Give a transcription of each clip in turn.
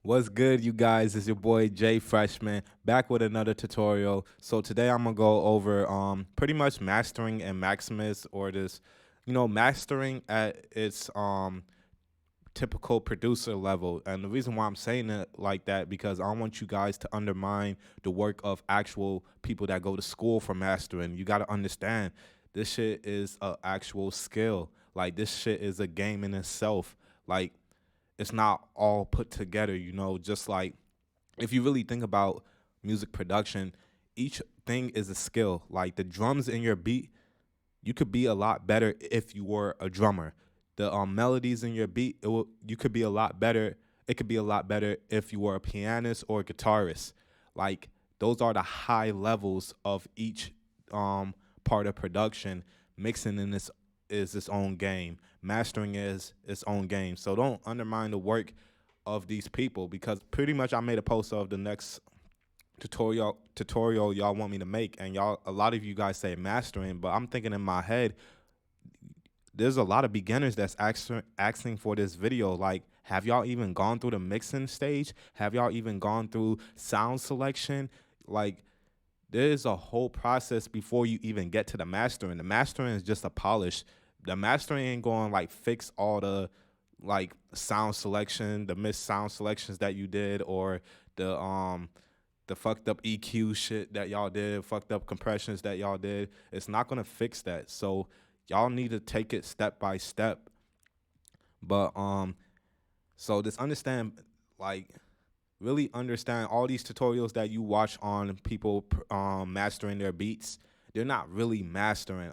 What's good, you guys? It's your boy Jay Freshman back with another tutorial. So today I'm gonna go over pretty much mastering in Maximus, or this, mastering at its typical producer level. And the reason why I'm saying it like that because I don't want you guys to undermine the work of actual people that go to school for mastering. You got to understand this shit is a actual skill. Like this shit is a game in itself. Like it's not all put together, just like if you really think about music production, each thing is a skill. Like the drums in your beat, you could be a lot better if you were a drummer. The melodies in your beat, you could be a lot better. It could be a lot better if you were a pianist or a guitarist. Like those are the high levels of each part of production. Mixing in this is its own game. Mastering is its own game. So don't undermine the work of these people because pretty much I made a post of the next tutorial y'all want me to make, and y'all, a lot of you guys say mastering, but I'm thinking in my head there's a lot of beginners that's asking for this video. Like, have y'all even gone through the mixing stage? Have y'all even gone through sound selection? Like, there's a whole process before you even get to the mastering. The mastering is just a polish. The mastering ain't going like fix all the like sound selection, the missed sound selections that you did, or the fucked up EQ shit that y'all did, fucked up compressions that y'all did. It's not gonna fix that. So y'all need to take it step by step. But so just understand, like, really understand all these tutorials that you watch on people mastering their beats. They're not really mastering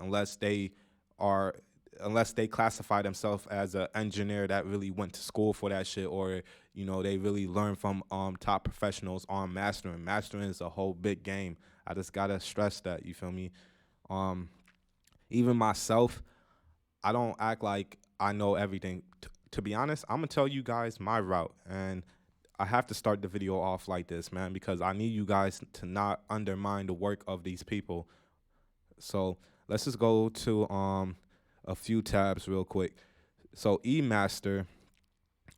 are unless they classify themselves as an engineer that really went to school for that shit, or they really learn from top professionals on mastering. Mastering is a whole big game. I just gotta stress that, you feel me? um Even myself, I don't act like I know everything. To be honest, I'm gonna tell you guys my route, and I have to start the video off like this, man, because I need you guys to not undermine the work of these people. So let's just go to a few tabs real quick. So E master,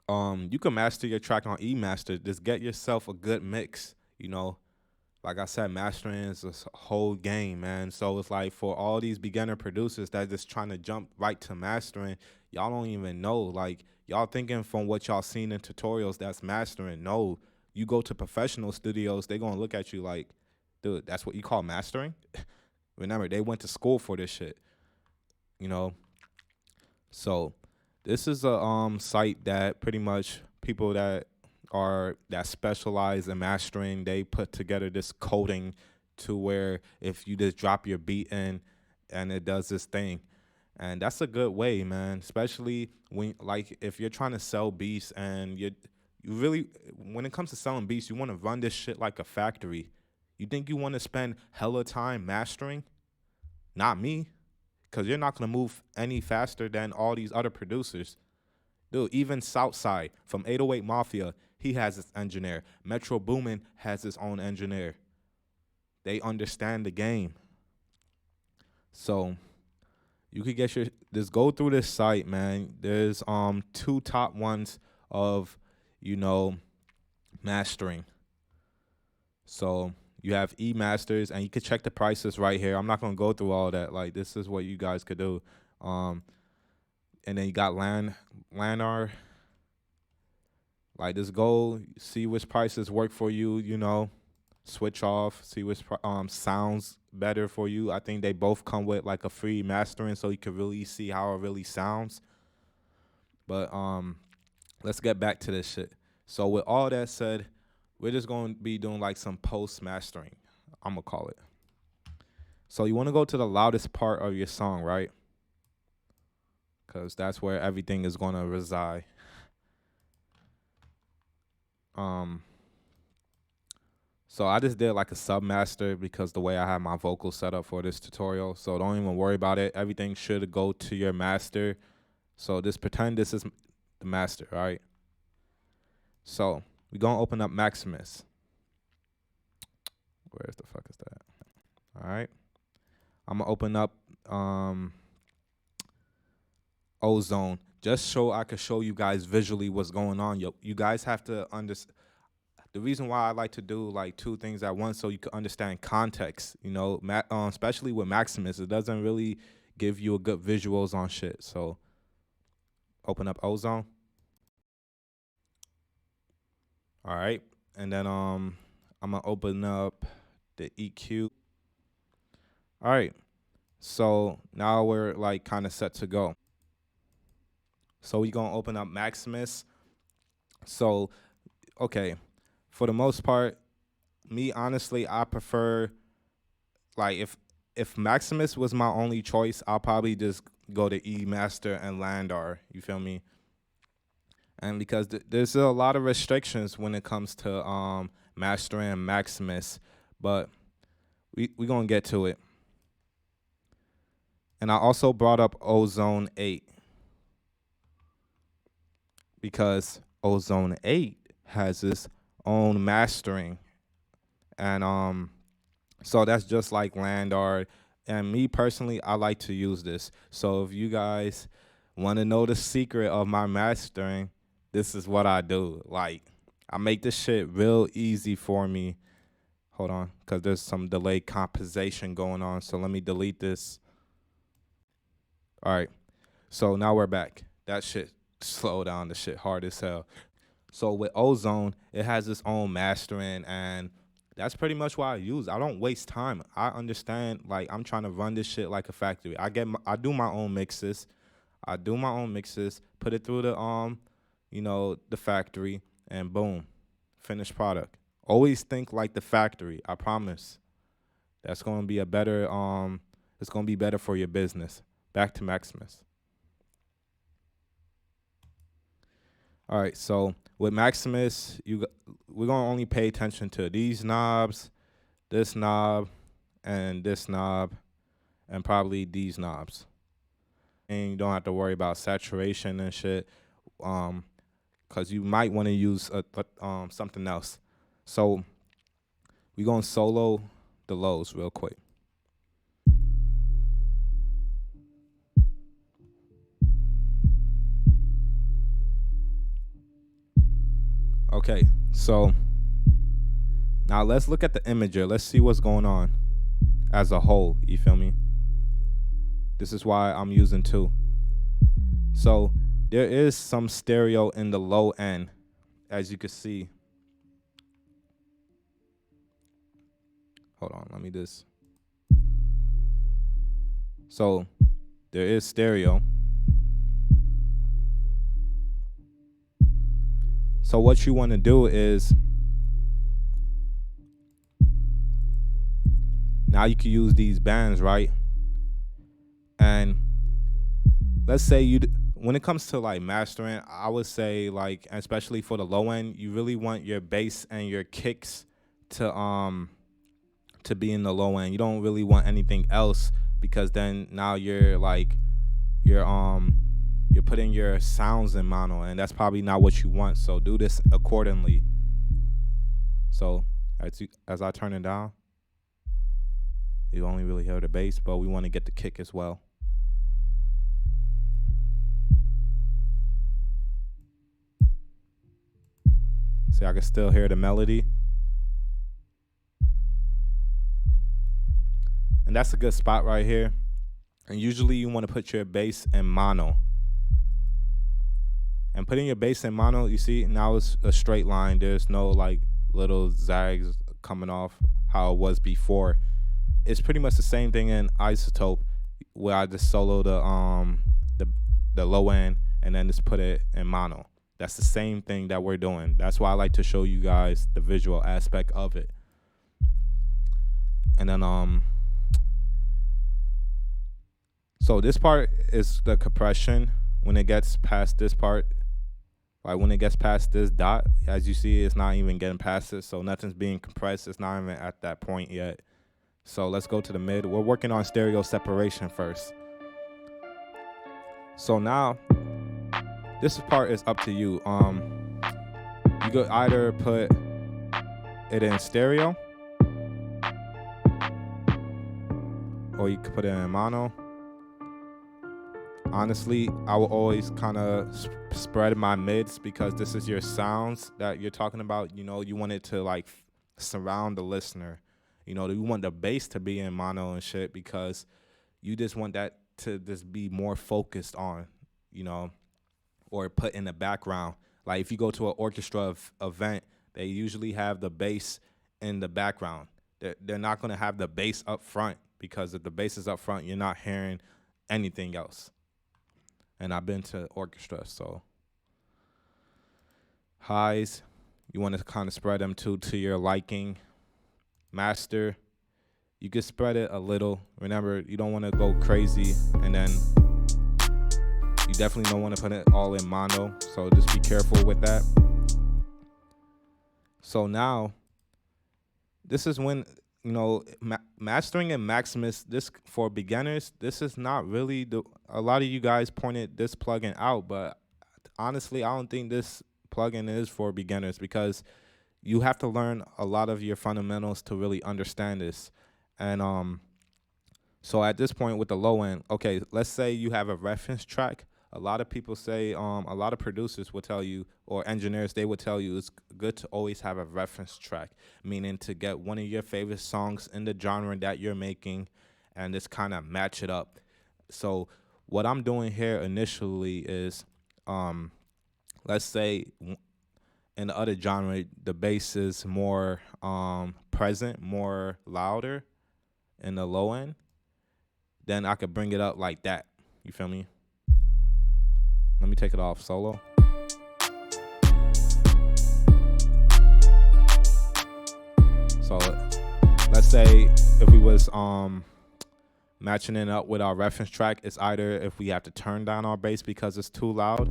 you can master your track on E master. Just get yourself a good mix. Like I said, mastering is a whole game, man. So it's like for all these beginner producers that just trying to jump right to mastering, y'all don't even know. Like y'all thinking from what y'all seen in tutorials that's mastering. No, you go to professional studios, they gonna look at you like, dude, that's what you call mastering? Remember, they went to school for this shit, you know. So this is a site that pretty much people that specialize in mastering, they put together this coding to where if you just drop your beat in and it does this thing. And that's a good way, man. Especially when like if you're trying to sell beats and you really, when it comes to selling beats, you want to run this shit like a factory. You think you want to spend hella time mastering? Not me, because you're not gonna move any faster than all these other producers. Dude, even Southside from 808 Mafia, he has his engineer. Metro Boomin has his own engineer. They understand the game. So you could get your just go through this site, man. There's two top ones of, you know, mastering. So you have E masters, and you could check the prices right here. I'm not gonna go through all that. Like this is what you guys could do. Um, and then you got Lanar. Like just go see which prices work for you. Switch off, see which sounds better for you. I think they both come with like a free mastering, so you can really see how it really sounds. But let's get back to this shit. So with all that said, we're just going to be doing like some post mastering, I'm gonna call it. So you want to go to the loudest part of your song, right? Because that's where everything is going to reside. So I just did like a submaster because the way I have my vocals set up for this tutorial. So don't even worry about it. Everything should go to your master. So just pretend this is the master, all right? So we're gonna open up Maximus. Where's the fuck is that? All right. I'm gonna open up Ozone just so I could show you guys visually what's going on. You guys have to understand. The reason why I like to do like two things at once so you can understand context, you know, especially with Maximus, it doesn't really give you a good visuals on shit. So open up Ozone. All right. And then I'm gonna open up the EQ. All right. So now we're like kind of set to go. So we gonna open up Maximus. So okay, for the most part, me honestly, I prefer like if Maximus was my only choice, I'll probably just go to E Master and Landar. You feel me? And because there's a lot of restrictions when it comes to mastering Maximus, but we gonna get to it. And I also brought up Ozone 8 because Ozone 8 has its own mastering, and so that's just like Landar. And me personally, I like to use this. So if you guys want to know the secret of my mastering, this is what I do. Like, I make this shit real easy for me. Hold on, because there's some delayed composition going on. So let me delete this. All right. So now we're back. That shit slow down the shit hard as hell. So with Ozone, it has its own mastering, and that's pretty much what I use. I don't waste time. I understand, like, I'm trying to run this shit like a factory. I do my own mixes. Put it through the the factory, and boom, finished product. Always think like the factory. I promise. That's gonna be a better it's gonna be better for your business. Back to Maximus. All right, so with Maximus, we're gonna only pay attention to these knobs, this knob, and this knob, and probably these knobs. And you don't have to worry about saturation and shit, cause you might want to use something else. So we're gonna solo the lows real quick. Okay, so now let's look at the imager. Let's see what's going on as a whole. You feel me? This is why I'm using two. So there is some stereo in the low end, as you can see. Hold on, let me just. So there is stereo. So what you want to do is, now you can use these bands, right? And let's say when it comes to like mastering, I would say, like, especially for the low end, you really want your bass and your kicks to be in the low end. You don't really want anything else, because then now you're putting your sounds in mono, and that's probably not what you want. So do this accordingly. So as I turn it down, you only really hear the bass, but we want to get the kick as well. See, I can still hear the melody. And that's a good spot right here. And usually you want to put your bass in mono. And putting your bass in mono, you see, now it's a straight line. There's no like little zags coming off how it was before. It's pretty much the same thing in Isotope, where I just solo the low end and then just put it in mono. That's the same thing that we're doing. That's why I like to show you guys the visual aspect of it. And then so this part is the compression. When it gets past this part, like when it gets past this dot, as you see, it's not even getting past it, so nothing's being compressed. It's not even at that point yet. So let's go to the mid. We're working on stereo separation first. So now this part is up to you. You could either put it in stereo, or you could put it in mono. Honestly, I will always kind of spread my mids because this is your sounds that you're talking about. You know, you want it to like surround the listener. You know, you want the bass to be in mono and shit because you just want that to just be more focused on, you know, or put in the background. Like if you go to an orchestra event, they usually have the bass in the background. They're not going to have the bass up front because if the bass is up front, you're not hearing anything else. And I've been to orchestra, so highs, you want to kind of spread them to your liking. Master, you can spread it a little. Remember, you don't want to go crazy, and then you definitely don't want to put it all in mono, so just be careful with that. So now, this is when, you know, mastering in Maximus, this for beginners, this is not really a lot of you guys pointed this plugin out, but honestly, I don't think this plugin is for beginners because you have to learn a lot of your fundamentals to really understand this. And so at this point with the low end, okay, let's say you have a reference track. A lot of people say, a lot of producers will tell you, or engineers, they will tell you it's good to always have a reference track, meaning to get one of your favorite songs in the genre that you're making and just kind of match it up. So what I'm doing here initially is, let's say in the other genre, the bass is more present, more louder in the low end, then I could bring it up like that. You feel me? Let me take it off solo. So let's say if we was matching it up with our reference track, it's either if we have to turn down our bass because it's too loud.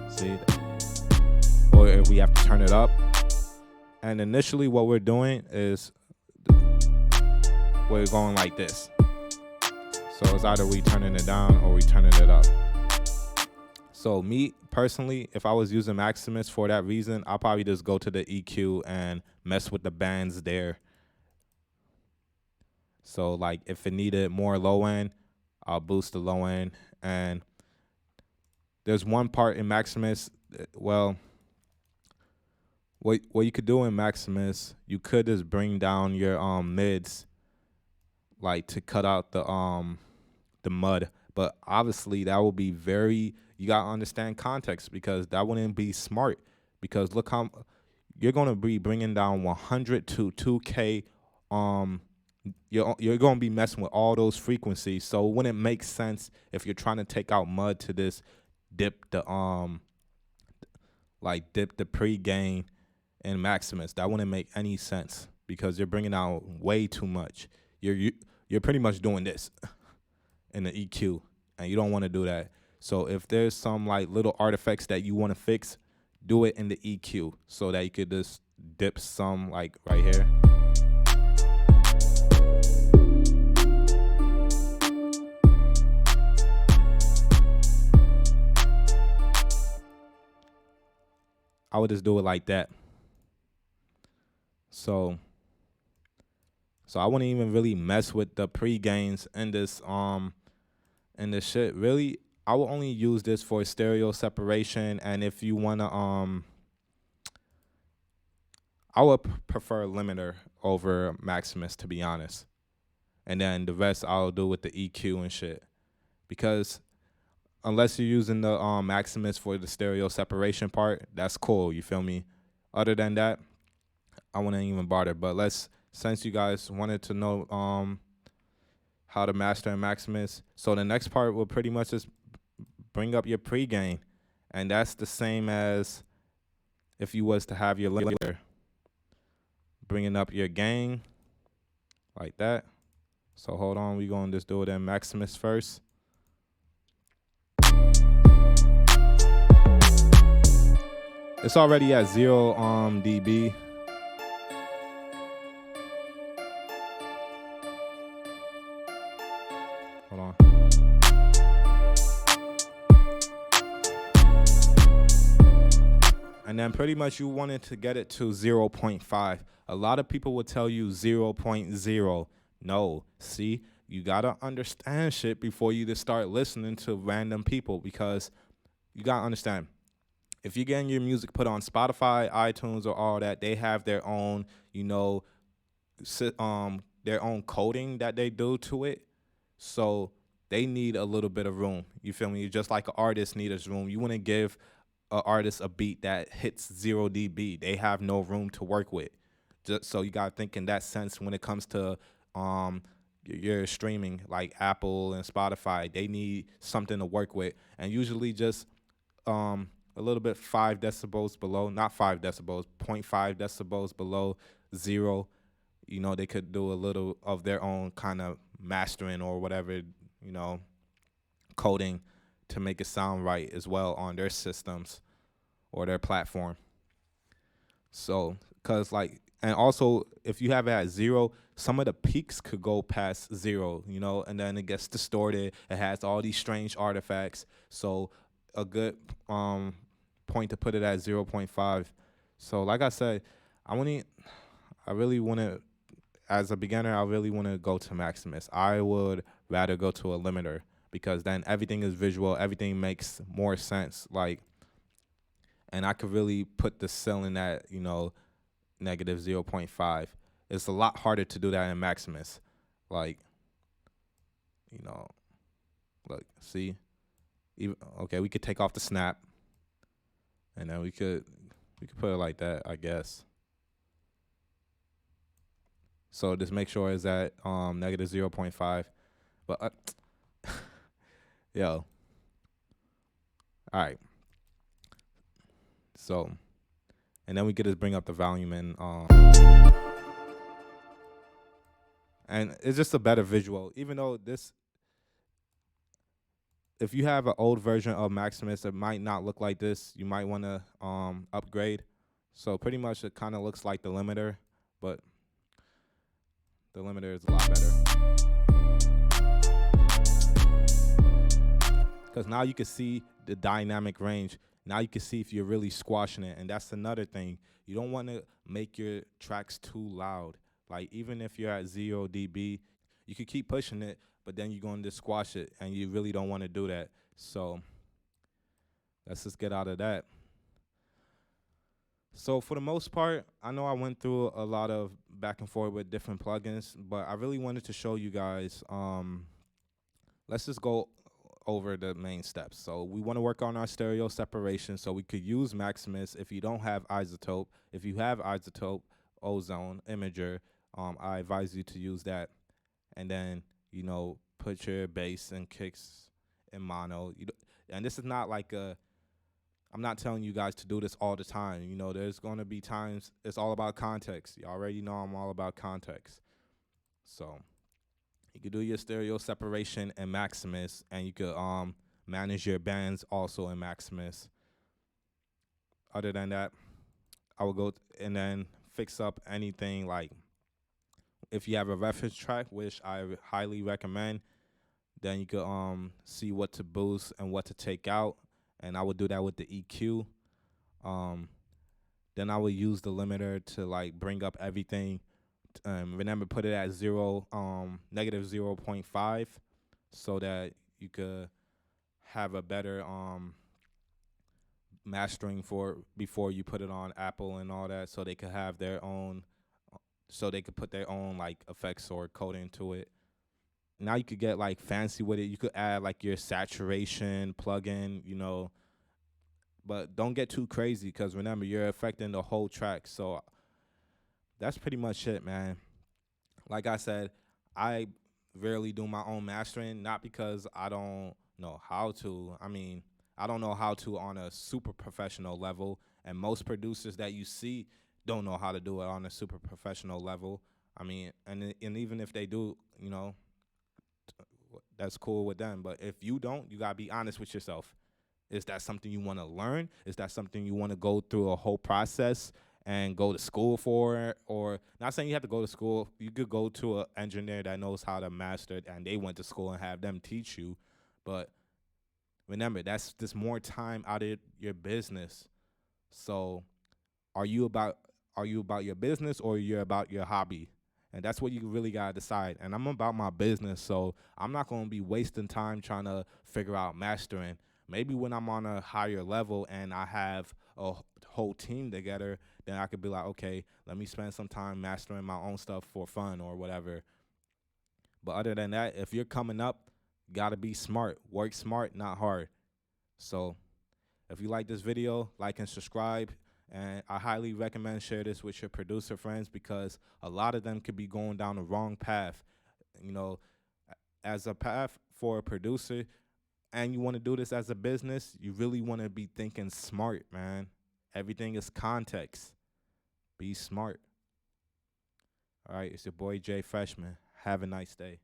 See? Or if we have to turn it up. And initially what we're doing is we're going like this. So it's either we turning it down or we turning it up. So me personally, if I was using Maximus for that reason, I'll probably just go to the EQ and mess with the bands there. So like if it needed more low end, I'll boost the low end. And there's one part in Maximus, well, what you could do in Maximus, you could just bring down your mids, like to cut out the mud. But obviously that will be you gotta understand context because that wouldn't be smart. Because look how you're gonna be bringing down 100 to 2K. You're gonna be messing with all those frequencies. So it wouldn't make sense if you're trying to take out mud to this dip the pre-gain in Maximus. That wouldn't make any sense because you're bringing out way too much. You're pretty much doing this in the EQ, and you don't want to do that. So if there's some like little artifacts that you want to fix, do it in the EQ so that you could just dip some like right here. I would just do it like that. So I wouldn't even really mess with the pre-gains in this shit. Really, I will only use this for stereo separation, and if you wanna I would prefer limiter over Maximus, to be honest. And then the rest I'll do with the EQ and shit. Because unless you're using the Maximus for the stereo separation part, that's cool, you feel me? Other than that, I wouldn't even bother. But since you guys wanted to know how to master in Maximus, so the next part will pretty much just bring up your pre-gain. And that's the same as if you was to have your limiter. Bringing up your gain like that. So hold on, we're going to just do it in Maximus first. It's already at 0 dB. Hold on. And then pretty much you wanted to get it to 0.5. A lot of people will tell you 0.0. No, see, you gotta understand shit before you just start listening to random people, because you gotta understand, if you're getting your music put on Spotify, iTunes, or all that, they have their own, you know, their own coding that they do to it. So they need a little bit of room. You feel me? Just like an artist needs room. You want to give an artist a beat that hits 0 dB. They have no room to work with. Just so you gotta think in that sense when it comes to your streaming, like Apple and Spotify. They need something to work with, and usually just a little bit 5 decibels below, not 5 decibels, 0.5 decibels below zero. You know, they could do a little of their own kind of mastering or whatever, coding to make it sound right as well on their systems or their platform. So, cause like, and also if you have it at zero, some of the peaks could go past zero, and then it gets distorted. It has all these strange artifacts. So, a good point to put it at 0.5. So, like I said, I really want to, as a beginner, I really want to go to Maximus. I would rather go to a limiter because then everything is visual. Everything makes more sense. Like, and I could really put the ceiling at, negative 0.5. It's a lot harder to do that in Maximus. Like, look, see, okay, we could take off the snap, and then we could put it like that, I guess. So just make sure it's at negative 0.5. But yo, all right. So, and then we could just bring up the volume and it's just a better visual. Even though if you have an old version of Maximus, it might not look like this. You might want to upgrade. So pretty much it kind of looks like the limiter, but the limiter is a lot better. Because now you can see the dynamic range. Now you can see if you're really squashing it. And that's another thing. You don't want to make your tracks too loud. Like, even if you're at 0 dB, you could keep pushing it, but then you're going to squash it, and you really don't want to do that. So let's just get out of that. So for the most part, I know I went through a lot of back and forth with different plugins, but I really wanted to show you guys. Let's just go over the main steps. So we want to work on our stereo separation, so we could use Maximus if you don't have iZotope. If you have iZotope, Ozone, Imager, I advise you to use that. And then, put your bass and kicks in mono. And this is not like I'm not telling you guys to do this all the time. There's going to be times it's all about context. You already know I'm all about context. So you could do your stereo separation in Maximus, and you could manage your bands also in Maximus. Other than that, I will go and then fix up anything, like if you have a reference track, which I highly recommend, then you could see what to boost and what to take out, and I would do that with the EQ. Then I would use the limiter to like bring up everything. Remember, put it at negative 0.5, so that you could have a better mastering for before you put it on Apple and all that, so they could have their own, so they could put their own like effects or coding to it. Now you could get like fancy with it. You could add like your saturation plugin, but don't get too crazy, because remember, you're affecting the whole track. So that's pretty much it, man. Like I said, I rarely do my own mastering, not because I don't know how to. I mean, I don't know how to on a super professional level, and most producers that you see don't know how to do it on a super professional level. I mean, and even if they do, that's cool with them. But if you don't, you gotta be honest with yourself. Is that something you want to learn? Is that something you want to go through a whole process and go to school for? Or, not saying you have to go to school. You could go to an engineer that knows how to master it, and they went to school, and have them teach you. But remember, that's just more time out of your business. So are you about your business, or you're about your hobby? And that's what you really gotta decide. And I'm about my business, so I'm not gonna be wasting time trying to figure out mastering. Maybe when I'm on a higher level and I have a whole team together, then I could be like, okay, let me spend some time mastering my own stuff for fun or whatever. But other than that, if you're coming up, gotta be smart. Work smart, not hard. So if you like this video, like and subscribe. And I highly recommend share this with your producer friends because a lot of them could be going down the wrong path. You know, as a path for a producer, and you want to do this as a business, you really want to be thinking smart, man. Everything is context. Be smart. All right, it's your boy Jay Freshman. Have a nice day.